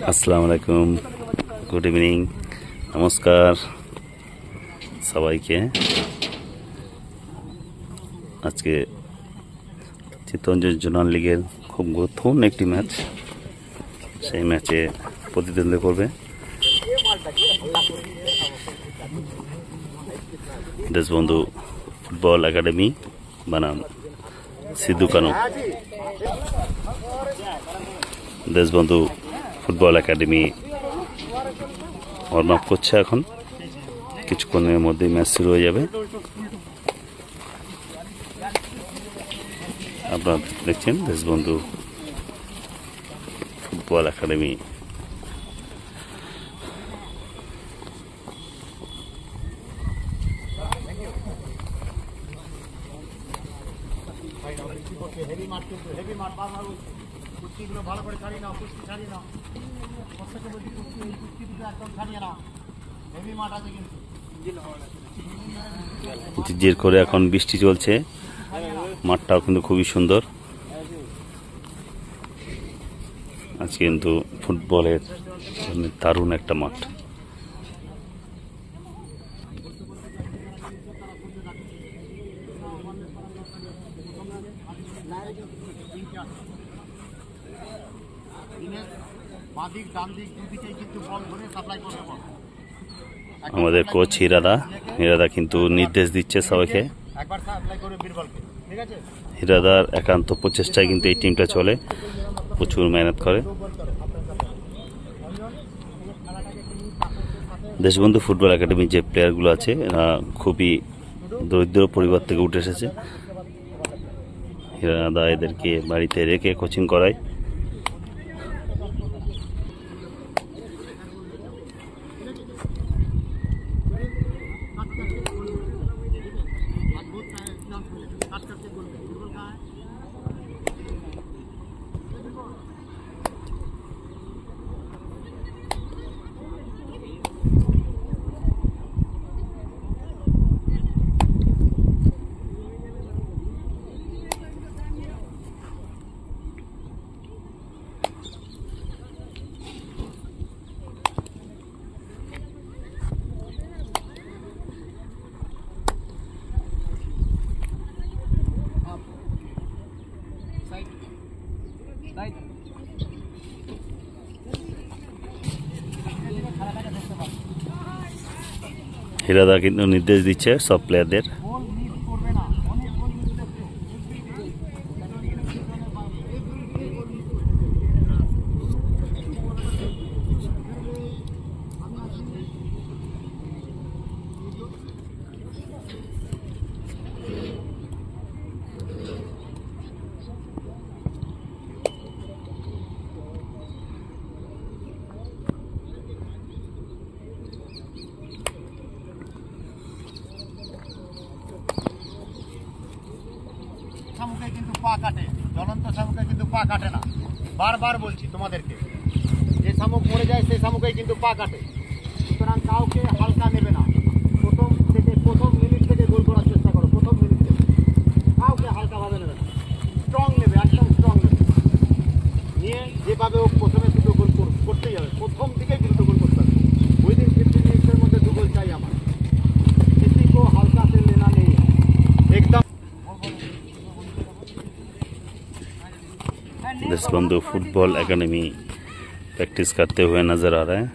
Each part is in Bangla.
আসসালামু আলাইকুম, গুড ইভিনিং, নমস্কার সবাইকে। আজকে চিত্তরঞ্জন জোনাল লিগের খুব গুরুত্বপূর্ণ একটি ম্যাচ। সেই ম্যাচে প্রতিদ্বন্দ্বিতা করবে দেশবন্ধু ফুটবল একাডেমি বনাম Sidhu Kanu. Deshbandhu football academy warm up করছে, এখন কিছুক্ষণের মধ্যে ম্যাচ শুরু হয়ে যাবে। আপনারা দেখছেন দেশবন্ধু ফুটবল একাডেমি। জের করে এখন বৃষ্টি চলছে, মাঠটাও কিন্তু খুবই সুন্দর। আজকে কিন্তু ফুটবলের দারুণ একটা মাঠ। আমাদের কোচ হিরাদা কিন্তু নির্দেশ দিচ্ছে সবাইকে। হিরাদার একান্ত প্রচেষ্টায় কিন্তু এই টিমটা চলে, প্রচুর মেহনত করে। দেশবন্ধু ফুটবল একাডেমির যে প্লেয়ারগুলো আছে এরা খুবই দরিদ্র পরিবার থেকে উঠে এসেছে। হিরাদা এদেরকে বাড়িতে রেখে কোচিং করায়। হিরাদা কিন্তু নির্দেশ দিচ্ছে সব প্লেয়ারদের। শামুকে কিন্তু পা কাটে, জ্বলন্ত শামুকে কিন্তু পা কাটে না। বারবার বলছি তোমাদেরকে, যে শামুক মরে যায় সেই শামুকে কিন্তু পা কাটে। সুতরাং কাউকে হালকা নেবে না। প্রথম মিনিট থেকে গোল করার চেষ্টা করো। প্রথম মিনিট থেকে কাউকে হালকাভাবে নেবে না, স্ট্রং নেবে, একদম স্ট্রং নেবে। নিয়ে যেভাবে ও প্রথমে দুটো গোল করতেই হবে, প্রথম দিকেই দুটো গোল করতে হবে। উইদিন 15 মিনিটের মধ্যে 2 গোল চাই আমার। किसी को हल्का से लेना नहीं है, एकदम। देशबंधु फुटबॉल एकेडमी प्रैक्टिस करते हुए नजर आ रहे हैं।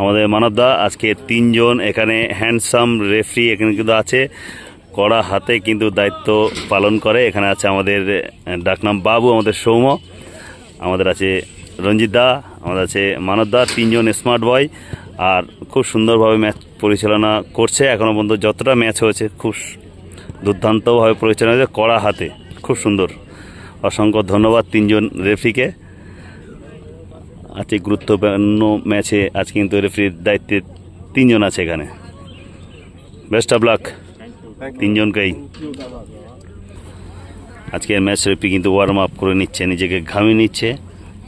আমাদের মানবদা আজকে 3 জন এখানে হ্যান্ডসাম রেফারি এখানে কিন্তু আছে, কড়া হাতে কিন্তু দায়িত্ব পালন করে। এখানে আছে আমাদের ডাকনাম বাবু, আমাদের সৌম, আমাদের আছে রঞ্জিত দা, আমাদের আছে মানবদা। 3 জন স্মার্ট বয় আর খুব সুন্দরভাবে ম্যাচ পরিচালনা করছে। এখনো পর্যন্ত যতটা ম্যাচ হয়েছে খুব দুর্দান্তভাবে পরিচালনা হয়েছে, কড়া হাতে, খুব সুন্দর। অসংখ্য ধন্যবাদ 3 জন রেফারিকে। আজকে গুরুত্বপূর্ণ ম্যাচে আজ কিন্তু রেফারির দায়িত্বে 3 জন আছে এখানে। Best of luck 3 জনকেই। আজকের ম্যাচ রেফারি কিন্তু ওয়ার্ম আপ করে নিচ্ছে, নিজেকে ঘামিয়ে নিচ্ছে।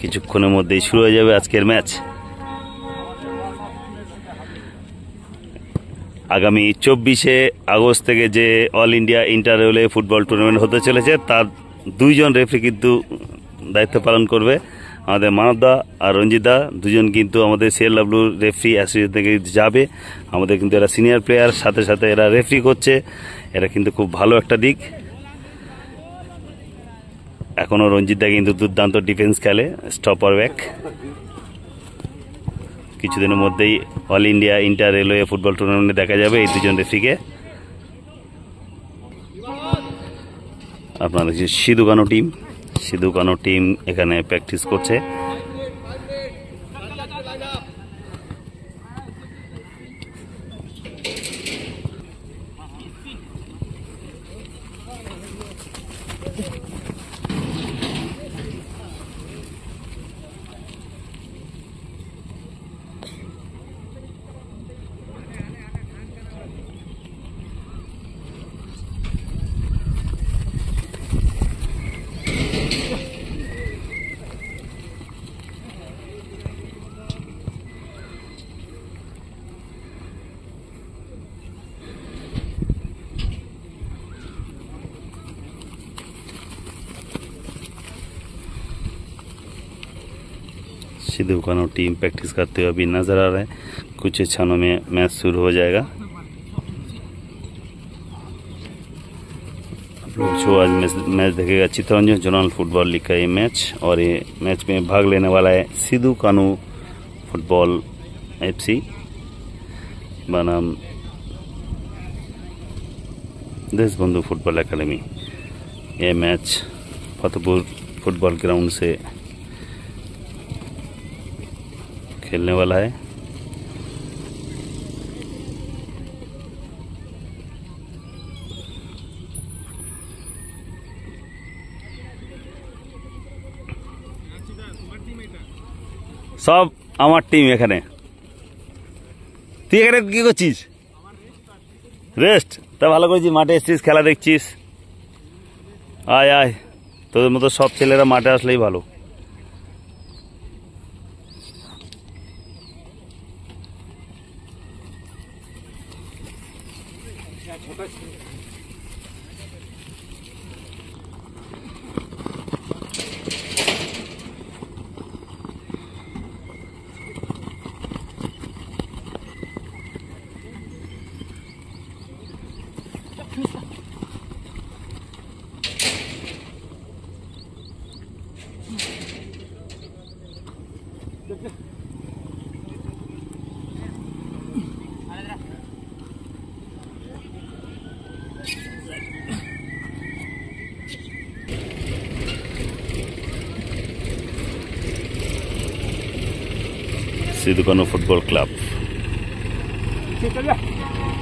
কিছুক্ষণের মধ্যেই শুরু হয়ে যাবে আজকের ম্যাচ। আগামী 24শে আগস্ট থেকে যে all India inter railway football tournament হতে চলেছে তার 2 জন রেফারি কিন্তু দায়িত্ব পালন করবে। আমাদের মানবদা আর রঞ্জিতদা দুজন কিন্তু আমাদের সিএলডব্লিউ রেফারি অ্যাসোসিয়েশন থেকে যাবে। আমাদের কিন্তু এরা সিনিয়র প্লেয়ার, সাথে সাথে এরা রেফারি করছে, এটা কিন্তু খুব ভালো একটা দিক। এখনও রঞ্জিতদা কিন্তু দুর্দান্ত ডিফেন্স খেলে, স্টপার ব্যাক। কিছুদিনের মধ্যেই all India inter railway football টুর্নামেন্টে দেখা যাবে এই দুজন রেফারিকে। আপনারা যে সিধু কানো টিম এখানে প্র্যাকটিস করছে। सिद्धू कानो टीम प्रैक्टिस करते हुए अभी नजर आ रहा है। कुछ क्षणों में मैच शुरू हो जाएगा। आप लोग जो आज मैच देखेगा चित्तरंजन जोनल फुटबॉल लीग का ये मैच, और ये मैच में भाग लेने वाला है सिद्धू कानो फुटबॉल एफसी बनाम देशबंधु फुटबॉल एकेडमी। ये मैच फतेहपुर फुटबॉल ग्राउंड से खेलने वाला है। সব আমার টিম এখানে। তুই এখানে কি করছিস? রেস্ট? তা ভালো করেছিস, মাঠে এসছিস, খেলা দেখছিস। আয় আয়, তোদের মতো সব ছেলেরা মাঠে আসলেই ভালো। সিধু কানো ফুটবল ক্লাব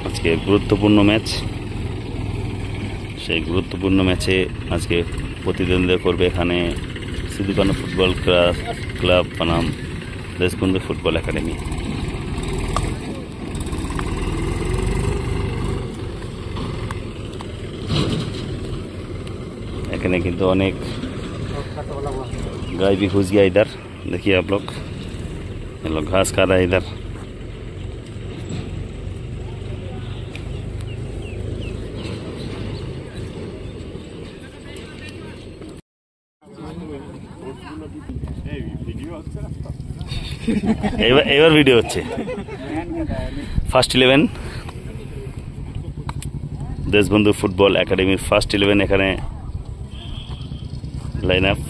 আজকে গুরুত্বপূর্ণ ম্যাচ। সেই গুরুত্বপূর্ণ ম্যাচে আজকে প্রতিদ্বন্দ্বিতা করবে এখানে সিধু কানো ফুটবল ক্লাব বনাম দেশবন্ধু ফুটবল একাডেমি। এখানে কিন্তু অনেক गाय भी घुस गया इधर, देखिए आप लोग, ये लोग घास खा रहा है इधर। এবার ভিডিও হচ্ছে। ফার্স্ট 11 দেশবন্ধু ফুটবল একাডেমির ফার্স্ট 11 এখানে line up.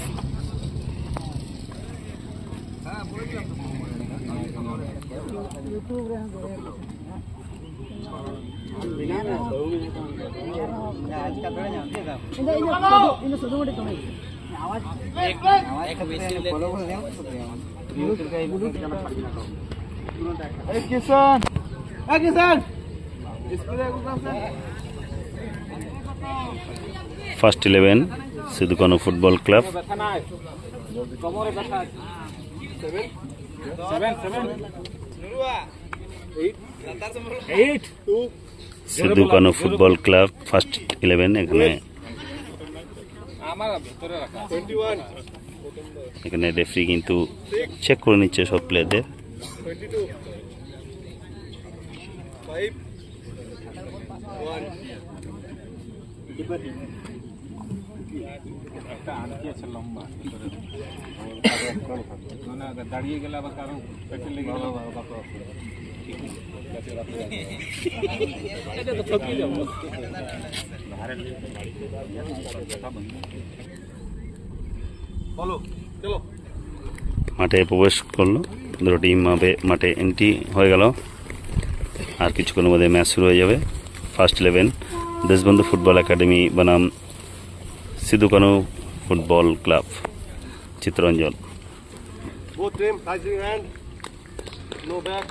First 11 Sidhu Kanu football club. Sidhu Kanu football club first 11 এখানে রেফারি কিন্তু চেক করে নিচ্ছে সব প্লেয়ারদের। একটা আনকি আছে লম্বা দাঁড়িয়ে গেলে আবার কারণ পেটে লেগে গেল বলো চলো মাঠে প্রবেশ করলো, দুটো টিম মাঠে এন্ট্রি হয়ে গেল। আর কিছুক্ষণের মধ্যে ম্যাচ শুরু হয়ে যাবে। ফার্স্ট 11 দেশবন্ধু ফুটবল একাডেমি বনাম Sidhu Kanu football club Chittaranjan. Both team raising hand. No back.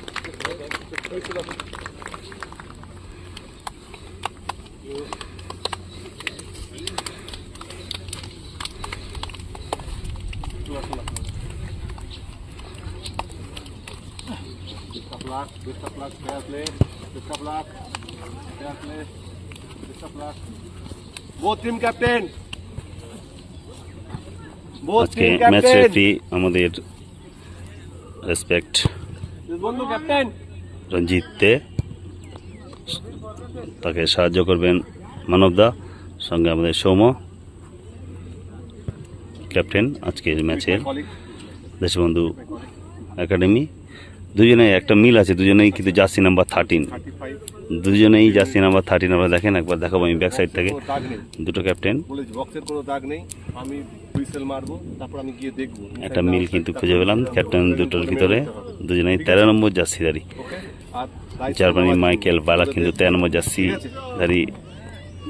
Both team captain. Both আজকে team ম্যাচ captain. রেফারি আমাদের রেসপেক্ট বন্ধু ক্যাপ্টেন। রঞ্জিত দে, তাকে সাহায্য করবেন মানবদা, সঙ্গে আমাদের সৌম ক্যাপ্টেন আজকের ম্যাচের দেশবন্ধু একাডেমি। দুজনে একটা মিল আছে, দুজনেই কিন্তু জার্সি নাম্বার 13, দুজনেই জার্সি নাম্বার 13 আমরা দেখেন, একবার দেখাবো আমি ব্যাক সাইড থেকে। দুটো ক্যাপ্টেন, বলেছি বক্সের কোনো দাগ নেই, আমি হুইসেল মারবো, তারপর আমি গিয়ে দেখবো। একটা মিল কিন্তু খুঁজে পেলাম ক্যাপ্টেন দুটোর ভিতরে। দুজনেই 13 নম্বর জার্সিধারী। জার্মানি মাইকেল বালাক কিন্তু 13 নম্বর জার্সিধারী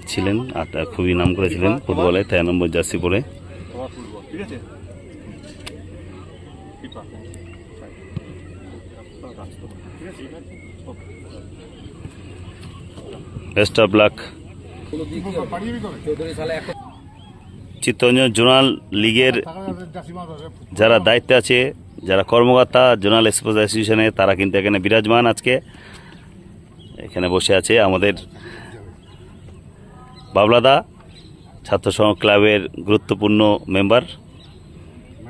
ছিলেন, আর তার খুবই নাম করেছিলেন ফুটবলে 13 নম্বর জার্সি পরে। ঠিক আছে, best of luck. Chittaranjan zonal লিগের যারা দায়িত্বে আছে, যারা কর্মকর্তা জোনাল স্পোর্টস অ্যাসোসিয়েশনে, তারা কিন্তু এখানে বিরাজমান। আজকে এখানে বসে আছে আমাদের বাবলাদা, ছাত্র সংঘ ক্লাবের গুরুত্বপূর্ণ মেম্বার।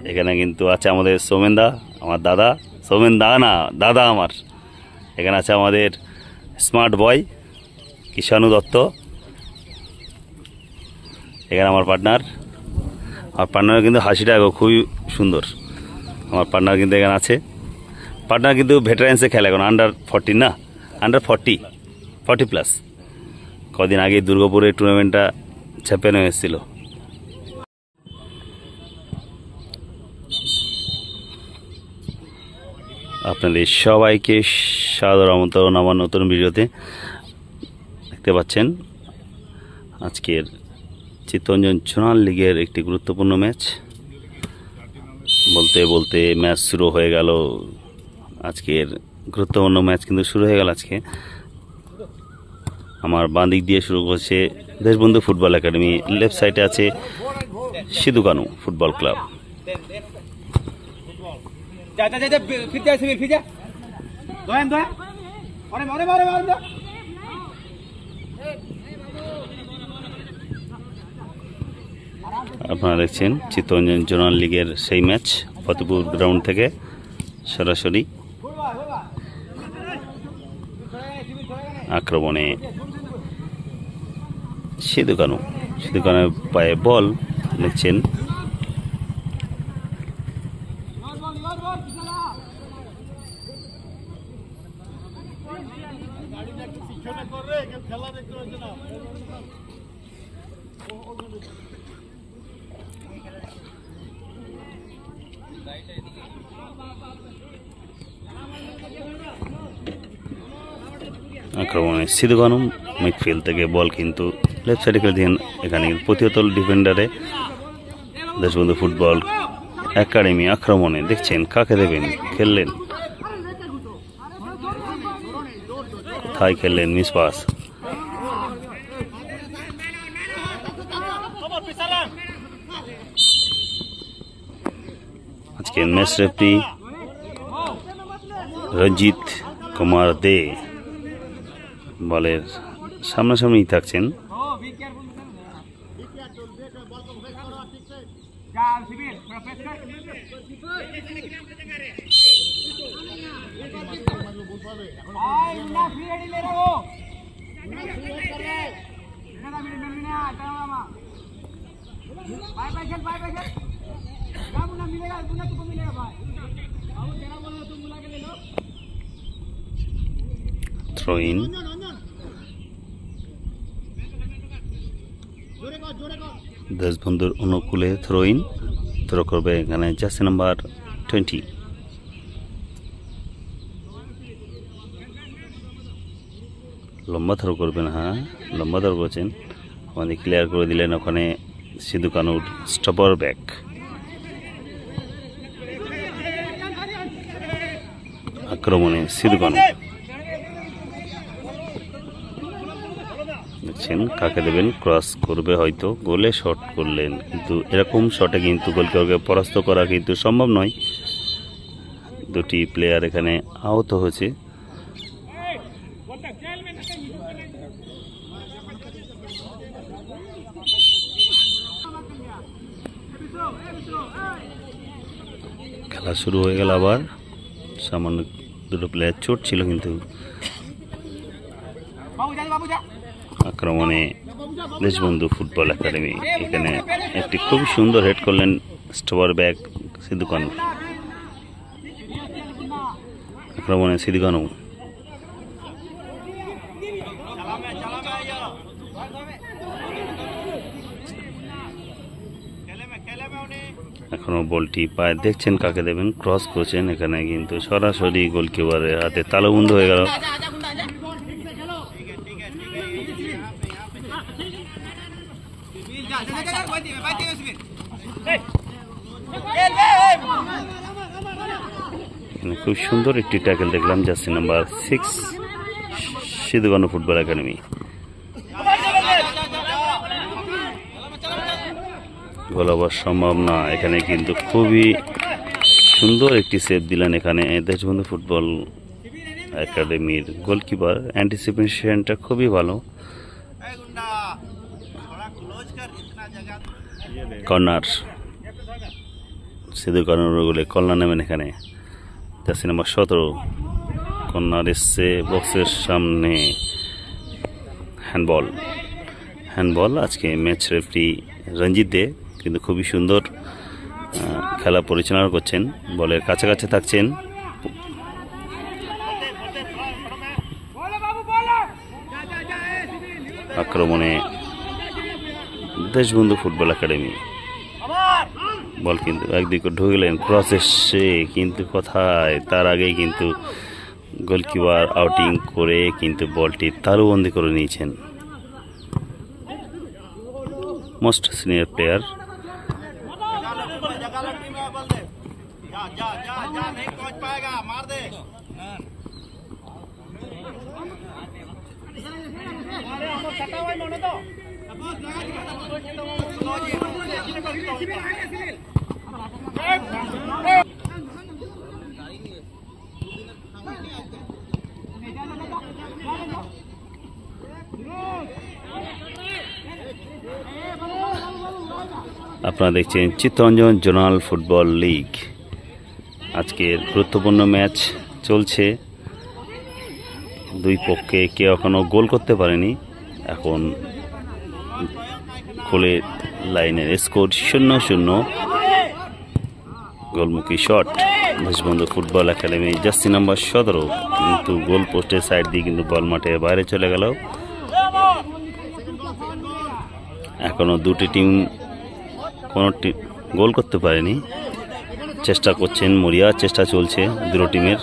এখানে কিন্তু আছে আমাদের সৌমেনদা, আমার দাদা, সৌমেন দা না দাদা আমার। এখানে আছে আমাদের স্মার্ট বয় কিষাণু দত্ত। এখানে আমার পার্টনার, আমার পার্টনার কিন্তু হাসিটা খুবই সুন্দর। আমার পার্টনার কিন্তু এখানে আছে, পার্টনার কিন্তু ভেটারেন্সে খেলে এখন, আন্ডার 14 না, আন্ডার 40 প্লাস। কদিন আগে দুর্গাপুরের টুর্নামেন্টটা চ্যাম্পিয়ন হয়ে এসেছিল। আপনাদের সবাইকে সাদর আমন্ত্রণ আমার নতুন ভিডিওতে। দেখতে পাচ্ছেন আজকের চিত্তরঞ্জন জোনাল লিগের একটি গুরুত্বপূর্ণ ম্যাচ। বলতে বলতে ম্যাচ শুরু হয়ে গেল। আজকের গুরুত্বপূর্ণ ম্যাচ কিন্তু শুরু হয়ে গেল আজকে। আমার বাঁ দিক দিয়ে শুরু করছে দেশবন্ধু ফুটবল একাডেমি, লেফট সাইডে আছে সিধু কানু ফুটবল ক্লাব। আপনারা দেখছেন চিত্তরঞ্জন জোনাল লিগের সেই ম্যাচ ফতেপুর গ্রাউন্ড থেকে সরাসরি। আক্রমণে সিধু কানুর পায়ে বল দেখছেন। আক্রমণে সিধু কানু মিডফিল্ড থেকে বল কিন্তু লেফট সাইডে খেলে দিন। এখানে প্রতিহত ডিফেন্ডারে দেশবন্ধু ফুটবল একাডেমি। আক্রমণে দেখছেন কাকে দেবেন, খেললেন কোথায় খেললেন, মিস পাস। আজকে ম্যাচ রেফারি রঞ্জিত কুমার দে বলের সামনাসামনি থাকছেন। Throw in. দেশবন্ধুর অনুকূলে থ্রো ইন। থ্রো করবে এখানে জার্সি নাম্বার 20। লম্বা থ্রো করবেন, হ্যাঁ লম্বা থ্রো করছেন, আমাদের ক্লিয়ার করে দিলেন ওখানে সিধু কানুর স্টপার ব্যাক। আক্রমণে সিধু কানু, দেখছেন কাকে দেবেন, ক্রস করবে হয়তো, গোলে শট করলেন, কিন্তু এরকম শটে কিন্তু গোলকিপারকে পরাস্ত করা কিন্তু সম্ভব নয়। দুটি প্লেয়ার এখানে আহত হয়েছে। খেলা শুরু হয়ে গেল আবার। সামান্য দুটো প্লেয়ার চোট ছিল, কিন্তু আক্রমণে দেশবন্ধু ফুটবল একাডেমি এখানে একটি খুব সুন্দর হেড করলেন স্টপার ব্যাক সিধু কানু। আক্রমণে সিধু কানু, এখনো বলটি পায়ে দেখছেন কাকে দেবেন, ক্রস করছেন, এখানে কিন্তু সরাসরি গোলকিপারের হাতে তালুবন্ধ হয়ে গেল। খুব সুন্দর একটি ট্যাকেল দেখলাম jersey number 6 Sidhu Kanu football academy. Goal হওয়ার সম্ভব না, এখানে কিন্তু খুবই সুন্দর একটি সেভ দিলেন এখানে দেশবন্ধু ফুটবল একাডেমির গোলকিপার। অ্যান্টিসিপেশনটা খুবই ভালো। কর্নার, সিধু কানুর গোলে কর্নার নেবেন এখানে জার্সি নাম্বার 17। কর্নার এসছে বক্সের সামনে, হ্যান্ডবল। হ্যান্ডবল আজকে ম্যাচ রেফারি রঞ্জিত দে কিন্তু খুবই সুন্দর খেলা পরিচালনা করছেন, বলের কাছাকাছি থাকছেন। আক্রমণে দেশবন্ধু ফুটবল একাডেমি, বল কিন্তু একদিকে ঢুকলেন, ক্রস এসছে কিন্তু কোথায়, তার আগেই কিন্তু গোলকিপার আউটিং করে কিন্তু বলটি তালুবন্দি করে নিয়েছেন মোস্ট সিনিয়র প্লেয়ার। আপনারা দেখছেন চিত্তরঞ্জন জোনাল ফুটবল লিগ। আজকের গুরুত্বপূর্ণ ম্যাচ চলছে, দুই পক্ষে কেউ এখনো গোল করতে পারেনি। এখন খোলে লাইনের স্কোর 0-0। গোলমুখী shot Deshbandhu football academy jersey number 17, কিন্তু গোল পোস্টের সাইড দিয়ে কিন্তু বল মাঠে বাইরে চলে গেল। এখনো দুটি টিম কোনো গোল করতে পারেনি, চেষ্টা করছেন, মরিয়া চেষ্টা চলছে দুটো টিমের।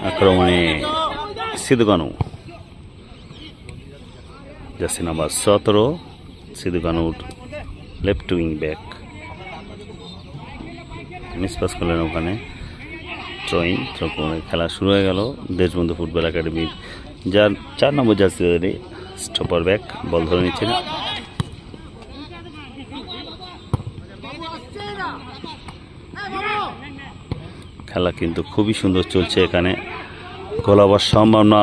আক্রমণে সিধু কানু, জার্সি নাম্বার 17 সিধু কানুর লেফট উইং ব্যাক, মিসপাস করলেন ওখানে। থ্রোইন, থ্রো করে খেলা শুরু হয়ে গেল দেশবন্ধু ফুটবল একাডেমির যার 4 নম্বর জার্সি স্টপার ব্যাক বল ধরে নিচ্ছেন। খেলা কিন্তু খুবই সুন্দর চলছে, এখানে গোল হওয়ার সম্ভাবনা,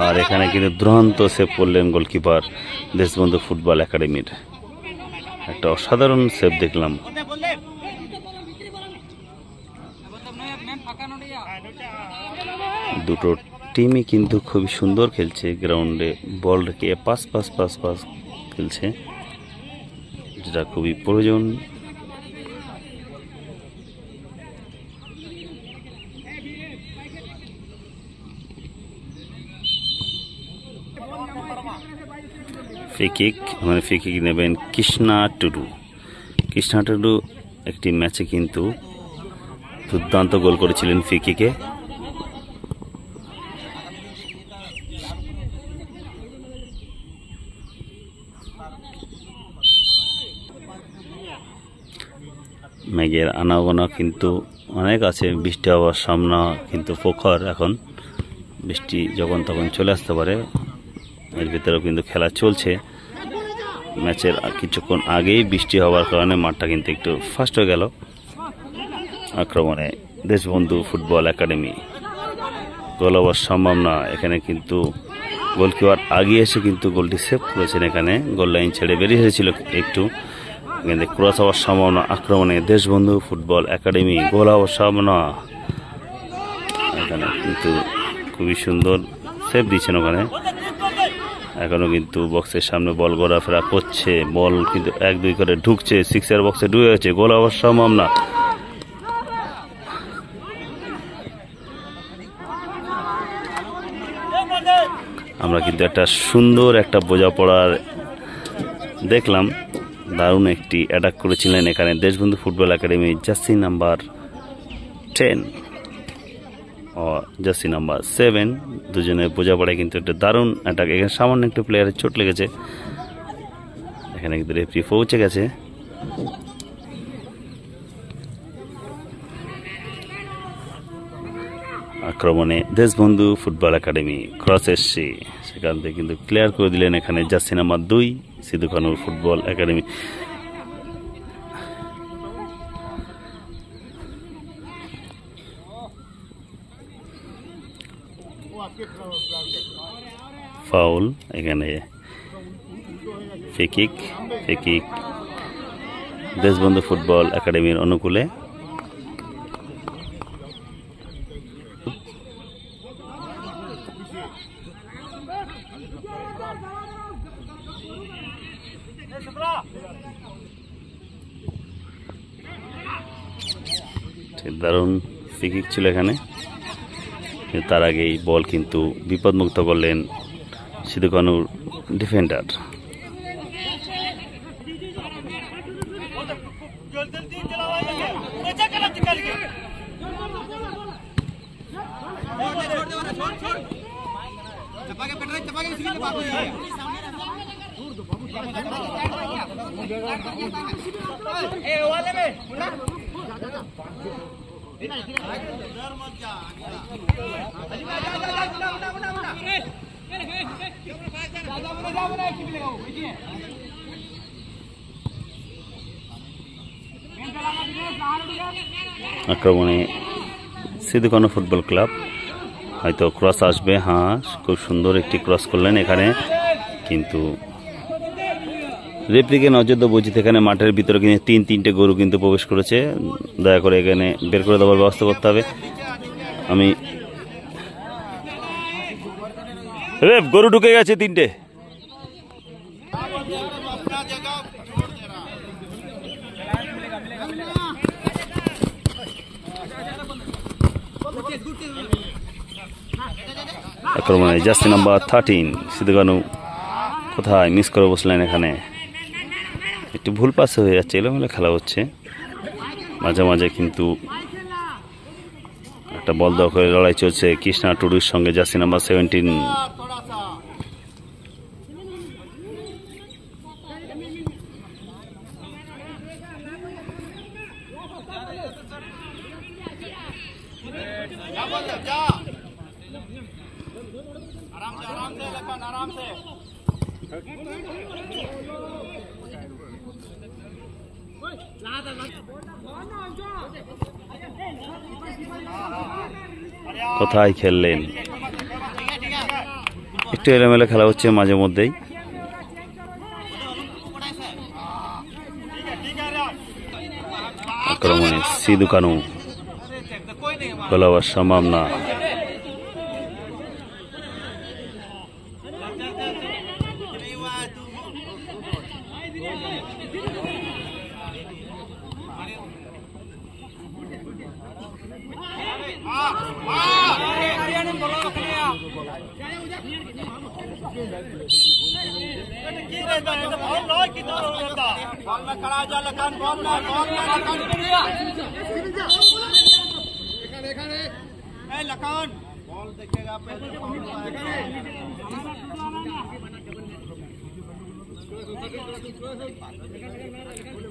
আর এখানে কিন্তু দুরন্ত সেভ করলেন গোলকিপার দেশবন্ধু ফুটবল একাডেমির। একটা অসাধারণ সেভ দেখলাম। দুটো টিমই কিন্তু খুবই সুন্দর খেলছে, গ্রাউন্ডে বল রেখে পাস পাস পাস পাস খেলছে, যেটা খুবই প্রয়োজন। ফ্রি কিক নেবেন কৃষ্ণা টুডু। কৃষ্ণা টুডু একটি ম্যাচে কিন্তু দুর্দান্ত গোল করেছিলেন ফ্রি কিকে। মেঘের আনাগোনা কিন্তু অনেক আছে, বৃষ্টি হওয়ার সামনা কিন্তু প্রখর। এখন বৃষ্টি যখন তখন চলে আসতে পারে, এর ভিতরেও কিন্তু খেলা চলছে। ম্যাচের কিছুক্ষণ আগেই বৃষ্টি হওয়ার কারণে মাঠটা কিন্তু একটু ফাস্ট হয়ে গেল। আক্রমণে দেশবন্ধু ফুটবল একাডেমি, গোল হওয়ার সম্ভাবনা। এখানে কিন্তু গোলকিপার আগিয়ে এসে কিন্তু গোলটি সেভ করেছেন। এখানে গোল লাইন ছেড়ে বেরিয়ে এসেছিল একটু, এখানে ক্রস হওয়ার সম্ভাবনা। আক্রমণে দেশবন্ধু ফুটবল একাডেমি, গোল হওয়ার সম্ভাবনা। এখানে কিন্তু খুবই সুন্দর সেভ দিচ্ছেন ওখানে। এখনো কিন্তু বক্সের সামনে বল ঘোরাফেরা করছে, বল কিন্তু 1-2 করে ঢুকছে, 6 বক্সে ঢুকে গেছে, গোল হওয়ার সম্ভাবনা। আমরা কিন্তু একটা সুন্দর একটা বোঝাপড়ার দেখলাম। দারুণ একটি অ্যাটাক করেছিলেন এখানে Deshbandhu football academy jersey number 10 ও জার্সি নাম্বার 7, দুজনের বোঝাপড়ায় কিন্তু একটা দারুণ অ্যাটাক। এখানে সামান্য একটু প্লেয়ারের চোট লেগেছে, এখানে কিন্তু রেফারি পৌঁছে গেছে। আক্রমণে দেশবন্ধু ফুটবল একাডেমি, ক্রস এসছে, সেখান থেকে কিন্তু ক্লিয়ার করে দিলেন এখানে জার্সি নাম্বার 2 সিধু কানুর ফুটবল একাডেমি। ফাউল, এখানে ফ্রি কিক দেশবন্ধু ফুটবল একাডেমির অনুকূলে। দারুণ ফ্রি কিক ছিল এখানে, তার আগেই বল কিন্তু বিপদমুক্ত করলেন সিধু কানুর ডিফেন্ডার। আক্রমণে সিধু কানু ফুটবল ক্লাব, হয়তো ক্রস আসবে। হ্যাঁ, খুব সুন্দর একটি ক্রস করলেন এখানে, কিন্তু রেফারিকে নজর দেবো উচিত। এখানে মাঠের ভিতরে কিন্তু 3-3টে গরু কিন্তু প্রবেশ করেছে, দয়া করে এখানে বের করে দেওয়ার ব্যবস্থা করতে হবে। আমি গরু ঢুকে গেছে 3টে। আক্রমণে জার্সি নাম্বার 13 সিধু কানু কোথায় মিস করে বসলেন। এখানে একটু ভুল পাস হয়ে যাচ্ছে, এলোমেলো খেলা হচ্ছে মাঝে মাঝে, কিন্তু একটা বল দখলের লড়াই চলছে কৃষ্ণা টুডুর সঙ্গে জার্সি নাম্বার 17। কোথায় খেললেন, একটু এলোমেলো খেলা হচ্ছে মাঝে মধ্যেই। আক্রমণে সিধু কানু, গোল হওয়ার সম্ভাবনা।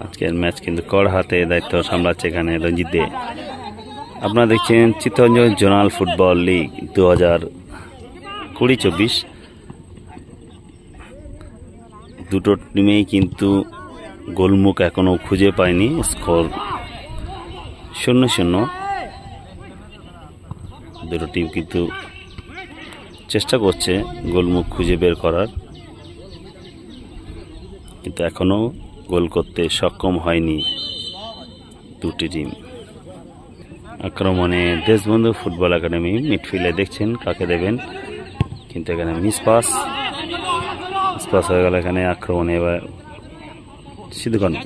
আজকের ম্যাচ কিন্তু কড় হাতে দায়িত্ব সামলাচ্ছে এখানে রঞ্জিত দে। আপনারা দেখছেন চিত্তরঞ্জন জোনাল ফুটবল লিগ 2020-24। দুটো টিমেই কিন্তু গোলমুখ এখনো খুঁজে পায়নি, স্কোর 0-0। দুটো টিম কিন্তু চেষ্টা করছে গোলমুখ খুঁজে বের করার, কিন্তু এখনো গোল করতে সক্ষম হয়নি দুটি টিম। আক্রমণে দেশবন্ধু ফুটবল একাডেমি, মিডফিল্ডে দেখছেন কাকে দেবেন, কিন্তু এখানে মিস পাস হয়ে গেল। এখানে আক্রমণে এবার সিধু কানু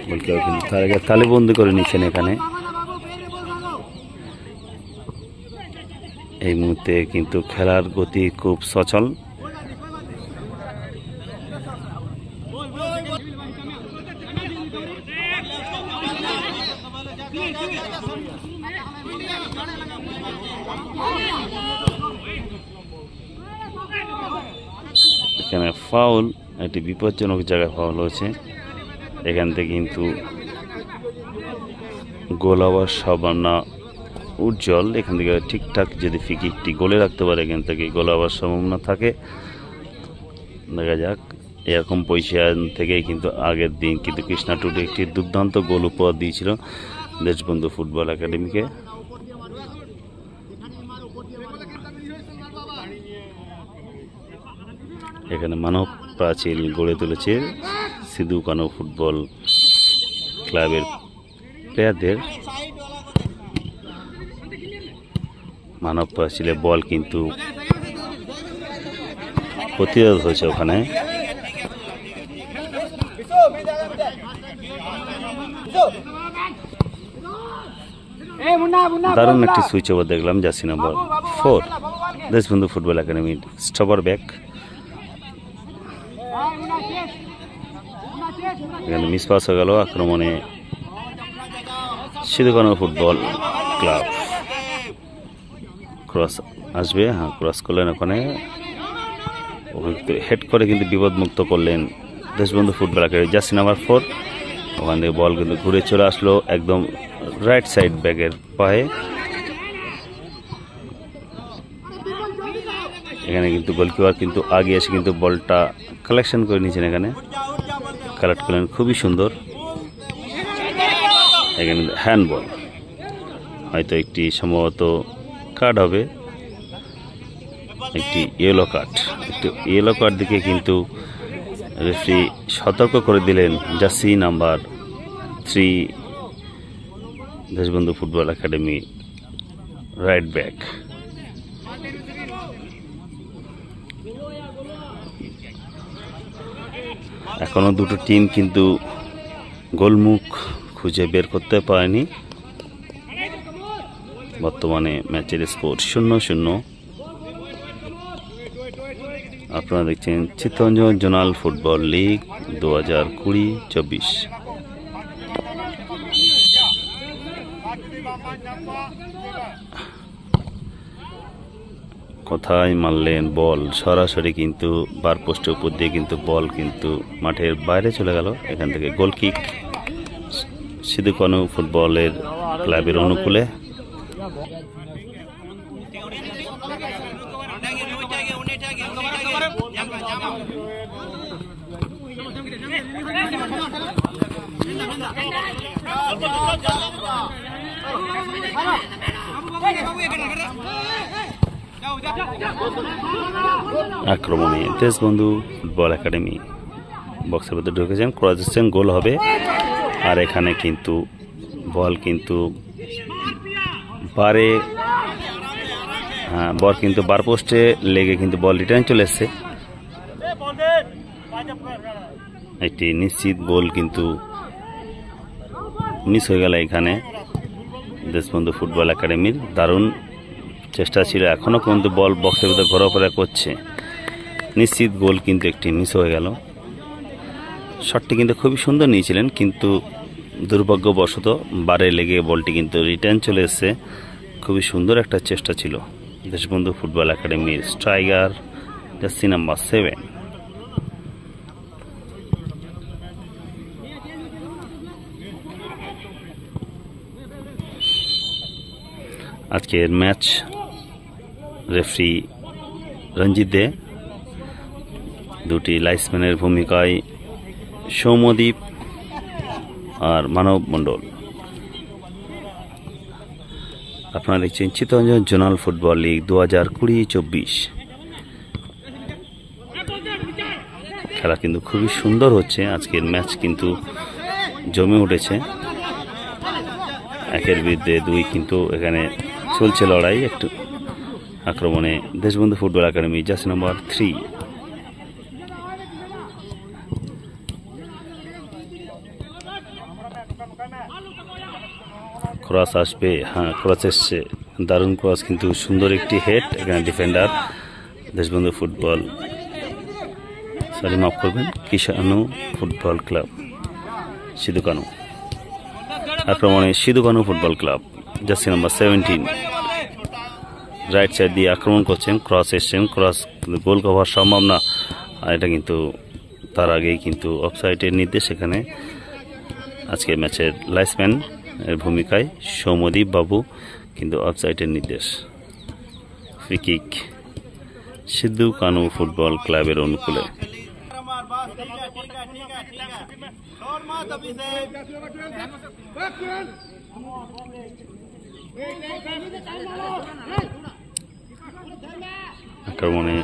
গোলকিপার কিন্তু তার আগে তালিবন্দি করে নিচ্ছেন। এখানে এই মুহূর্তে কিন্তু খেলার গতি খুব সচল। এখানে ফাউল, একটি বিপজ্জনক জায়গায় ফাউল হয়েছে। এখান থেকে কিন্তু গোল হওয়ার সম্ভাবনা উজ্জ্বল। এখান থেকে ঠিকঠাক যদি ফিকিকটি গোলে রাখতে পারে, এখান থেকে গোল হওয়ার সম্ভাবনা থাকে। দেখা যাক। এরকম পজিশন থেকেই কিন্তু আগের দিন কিন্তু কৃষ্ণা টুডে একটি দুর্দান্ত গোল উপহার দিয়েছিল দেশবন্ধু ফুটবল একাডেমিকে। এখানে মানব প্রাচীর গড়ে তুলেছে সিধু কানু ফুটবল ক্লাবের প্লেয়ারদের। মানব প্রাচীরে বল কিন্তু প্রতিরোধ হয়েছে ওখানে। দারুণ একটি সুইচ ওভার দেখলাম, জার্সি নম্বর 4 দেশবন্ধু ফুটবল একাডেমির স্টপার ব্যাক। এখানে মিস পাস হয়ে গেল। আক্রমণে Sidhu Kanu football club, cross আসবে। হ্যাঁ, ক্রস করলেন ওখানে, হেড করে কিন্তু বিপদমুক্ত করলেন Deshbandhu football academy jersey number 4। ওখান থেকে বল কিন্তু ঘুরে চলে আসলো একদম রাইট সাইড ব্যাগের পায়ে। এখানে কিন্তু গোলকিপার কিন্তু আগে এসে কিন্তু বলটা কালেকশন করে নিয়েছেন, এখানে কালেক্ট করলেন, খুবই সুন্দর। এখানে হ্যান্ডবল, হয়তো একটি সম্ভবত কার্ড হবে, একটি ইয়েলো কার্ড। একটু ইয়েলো কার্ড দিকে কিন্তু রেফারি সতর্ক করে দিলেন jersey number 3 Deshbandhu football academy right back. এখনো দুটো টিম কিন্তু গোলমুখ খুঁজে বের করতে পারেনি। বর্তমানে ম্যাচের স্কোর 0-0। আপনারা দেখছেন চিত্তরঞ্জন জোনাল ফুটবল লিগ 2020-24। কোথায় মারলেন বল, সরাসরি কিন্তু বার পোস্টের উপর দিয়ে কিন্তু বল কিন্তু মাঠের বাইরে চলে গেল। এখান থেকে গোল কিক সিধু কানু ফুটবলের ক্লাবের অনুকূলে। আক্রমণে দেশবন্ধু ফুটবল একাডেমি বক্সের মধ্যে ঢুকেছেন, ক্রস দিচ্ছেন, গোল হবে। আর এখানে কিন্তু বল কিন্তু বারে, হ্যাঁ বল কিন্তু বার পোস্টে লেগে কিন্তু বল রিটার্ন চলে এসছে। একটি নিশ্চিত গোল কিন্তু মিস হয়ে গেল এখানে দেশবন্ধু ফুটবল একাডেমির। দারুণ চেষ্টা ছিল, এখনও পর্যন্ত বল বক্সের ভিতরে ঘোরাফেরা করছে। নিশ্চিত গোল কিন্তু একটি মিস হয়ে গেল। শটটি কিন্তু খুবই সুন্দর নিয়েছিলেন, কিন্তু দুর্ভাগ্যবশত বারে লেগে বলটি কিন্তু রিটার্ন চলে এসছে। খুবই সুন্দর একটা চেষ্টা ছিল দেশবন্ধু ফুটবল একাডেমির স্ট্রাইকার জার্সি নাম্বার 7। আজকের ম্যাচ রেফারি রঞ্জিত দে, দুটি লাইসম্যানের ভূমিকায় সৌম্যদীপ আর মানব মণ্ডল। আপনারা দেখছেন চিত্তরঞ্জন জোনাল ফুটবল লিগ 2020-24। খেলা কিন্তু খুবই সুন্দর হচ্ছে, আজকের ম্যাচ কিন্তু জমে উঠেছে। একের বিরুদ্ধে দুই কিন্তু এখানে চলছে লড়াই। একটু আক্রমণে Deshbandhu football academy jersey number 3। Cross আসবে, হ্যাঁ ক্রস এসছে, দারুণ ক্রস, কিন্তু সুন্দর একটি হেড। এখানে ডিফেন্ডার দেশবন্ধু ফুটবল, সরি মাফ করবেন, কিষানু ফুটবল ক্লাব সিধুকানু। আক্রমণে Sidhu Kanhu football club jersey number 17 right side দিয়ে আক্রমণ করছেন। ক্রস এসছেন, ক্রস গোল কভার সম্ভব না। আর এটা কিন্তু তার আগেই কিন্তু অফসাইডের নির্দেশ। এখানে আজকে ম্যাচের লাইসম্যান এর ভূমিকায় সৌম্যদীপ বাবু, কিন্তু অফসাইডের নির্দেশ। ফ্রি কিক সিধুকানু ফুটবল ক্লাবের অনুকূলে। আক্রমণে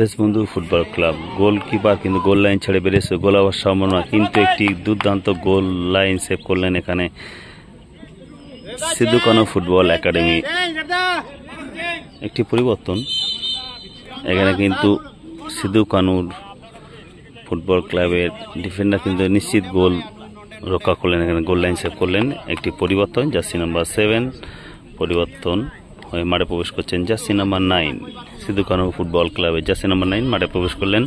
দেশবন্ধু ফুটবল ক্লাব, গোলকিপার কিন্তু গোল লাইন ছেড়ে বেরিয়েছে, গোল হওয়ার সম্ভাবনা, কিন্তু একটি দুর্দান্ত গোল লাইন সেভ করলেন এখানে সিধুকানু ফুটবল একাডেমি। একটি পরিবর্তন এখানে কিন্তু সিধুকানুর ফুটবল ক্লাবের ডিফেন্ডার কিন্তু নিশ্চিত গোল রক্ষা করলেন, এখানে গোল লাইন সেভ করলেন। একটি পরিবর্তন, জার্সি নাম্বার 7 পরিবর্তন হয়ে মাঠে প্রবেশ করছেন জার্সি নাম্বার 9। সিধুকানু ফুটবল ক্লাবের জার্সি নাম্বার 9 মাঠে প্রবেশ করলেন।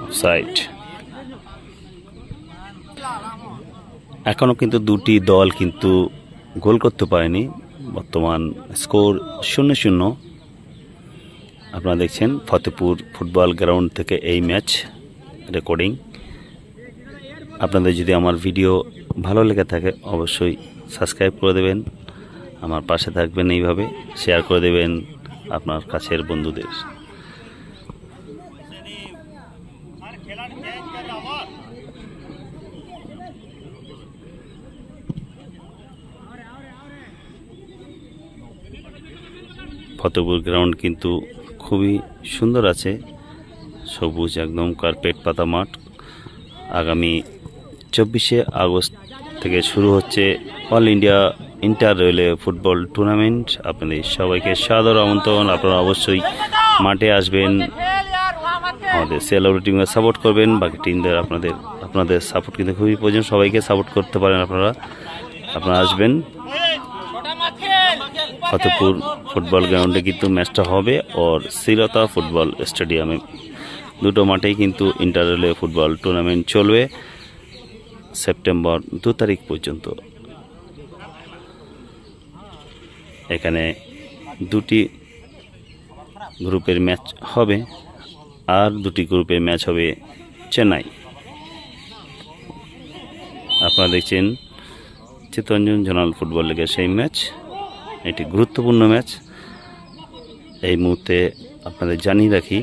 অফসাইড। এখনো কিন্তু দুটি দল কিন্তু গোল করতে পারেনি। বর্তমান স্কোর 0-0। আপনারা দেখছেন ফতেপুর ফুটবল গ্রাউন্ড থেকে এই ম্যাচ রেকর্ডিং। আপনাদের যদি আমার ভিডিও ভালো লেগে থাকে অবশ্যই সাবস্ক্রাইব করে দেবেন, আমার পাশে থাকবেন, এইভাবে শেয়ার করে দেবেন আপনার কাছের বন্ধুদের। ফতেপুর গ্রাউন্ড কিন্তু খুবই সুন্দর আছে, সবুজ একদম কার্পেট পাতা মাঠ। আগামী 24শে আগস্ট থেকে শুরু হচ্ছে all India inter railway football tournament. আপনাদের সবাইকে সাদর আমন্ত্রণ। আপনারা অবশ্যই মাঠে আসবেন, আমাদের সেলর টিমকে সাপোর্ট করবেন। বাকি টিমদের আপনাদের সাপোর্ট কিন্তু খুবই প্রয়োজন, সবাইকে সাপোর্ট করতে পারেন আপনারা আসবেন। ফতেপুর ফুটবল গ্রাউন্ডে কিন্তু ম্যাচটা হবে, আর শ্রীলতা ফুটবল স্টেডিয়ামে। দুটো মাঠেই কিন্তু ইন্টার রেলওয়ে ফুটবল টুর্নামেন্ট চলবে সেপ্টেম্বর 2 তারিখ পর্যন্ত। এখানে দুটি গ্রুপের ম্যাচ হবে, আর দুটি গ্রুপের ম্যাচ হবে চেন্নাই। আপনারা দেখছেন চিত্তরঞ্জন জোনাল ফুটবল লিগের সেই ম্যাচ। এটি গুরুত্বপূর্ণ ম্যাচ। এই মুহূর্তে আপনাদের জানিয়ে রাখি,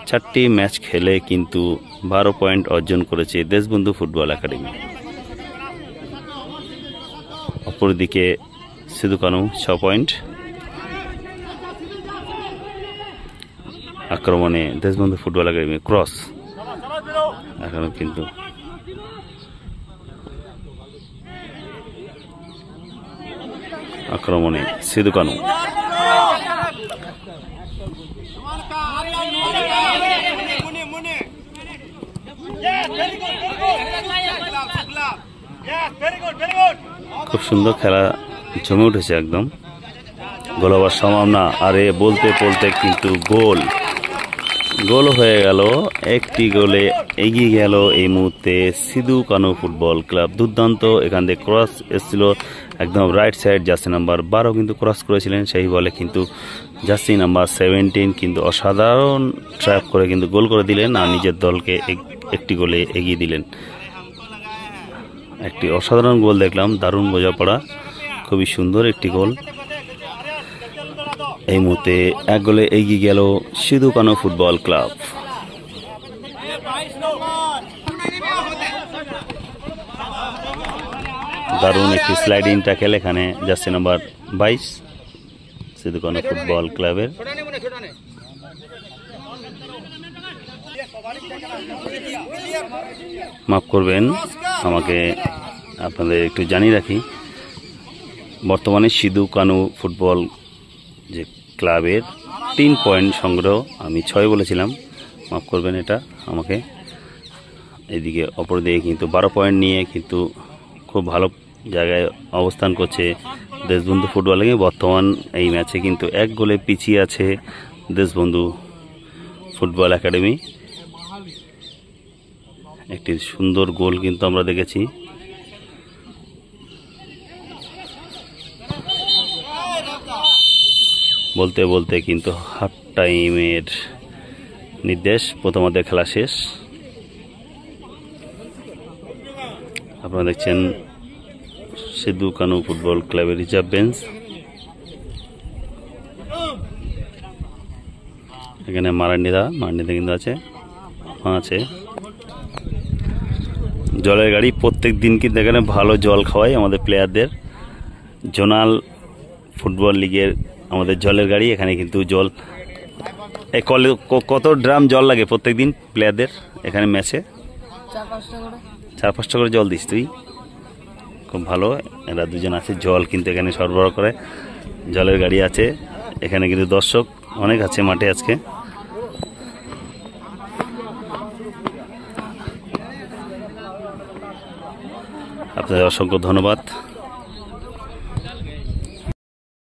4টি ম্যাচ খেলে কিন্তু 12 পয়েন্ট অর্জন করেছে দেশবন্ধু ফুটবল একাডেমি। অপরদিকে সিধু কানু 6 পয়েন্ট। আক্রমণে দেশবন্ধু ফুটবল একাডেমি ক্রস, এখনো কিন্তু আক্রমণে সিধু কানু। খুব সুন্দর খেলা জমে উঠেছে একদম। গোল হওয়ার সম্ভাবনা, আরে বলতে বলতে কিন্তু গোল হয়ে গেল। একটি গোলে এগিয়ে গেল এই মুহূর্তে সিধু কানু ফুটবল ক্লাব। দুর্দান্ত এখান থেকে ক্রস এসেছিল একদম রাইট সাইড। জার্সি নাম্বার 12 কিন্তু ক্রস করেছিলেন, সেই বলে কিন্তু জার্সি নাম্বার 17 কিন্তু অসাধারণ ট্র্যাপ করে কিন্তু গোল করে দিলেন, আর নিজের দলকে একটি গোলে এগিয়ে দিলেন। একটি অসাধারণ গোল দেখলাম, দারুণ বোঝাপড়া, খুবই সুন্দর একটি গোল। এই মুহূর্তে 1 গোলে এগিয়ে গেল সিধু কানু ফুটবল ক্লাব। দারুণ একটি স্লাইডিং ট্যাকেল এখানে jersey number 22 Sidhu Kanu football ক্লাবের। মাফ করবেন, আমাকে আপনাদের একটু জানিয়ে রাখি, বর্তমানে সিধু কানু ফুটবল যে ক্লাবের 3 পয়েন্ট সংগ্রহ, আমি 6 বলেছিলাম, মাফ করবেন এটা আমাকে। এদিকে অপরদিকে কিন্তু 12 পয়েন্ট নিয়ে কিন্তু খুব ভালো জায়গায় অবস্থান করছে দেশবন্ধু ফুটবল লিগে। বর্তমান এই ম্যাচে কিন্তু 1 গোলে পিছিয়ে আছে দেশবন্ধু ফুটবল একাডেমি। একটি সুন্দর গোল কিন্তু আমরা দেখেছি। বলতে বলতে কিন্তু হাফ টাইমের নির্দেশ, প্রথমার্ধের খেলা শেষ। আপনারা দেখছেন সিধু কানু ফুটবল ক্লাবের রিজার্ভ বেঞ্চ। এখানে মারান্ডিদা কিন্তু আছে। জলের গাড়ি প্রত্যেক দিন কিন্তু এখানে ভালো জল খাওয়াই আমাদের প্লেয়ারদের। জোনাল ফুটবল লিগের আমাদের জলের গাড়ি, এখানে কিন্তু জল কত ড্রাম জল লাগে প্রত্যেক দিন প্লেয়ারদের এখানে ম্যাচে? 4-5টা করে জল দিস তুই? খুব ভালো, এরা দুজন আছে, জল কিন্তু এখানে সরবরাহ করে। জলের গাড়ি আছে এখানে, কিন্তু দর্শক অনেক আছে মাঠে আজকে। আপনাদের অসংখ্য ধন্যবাদ।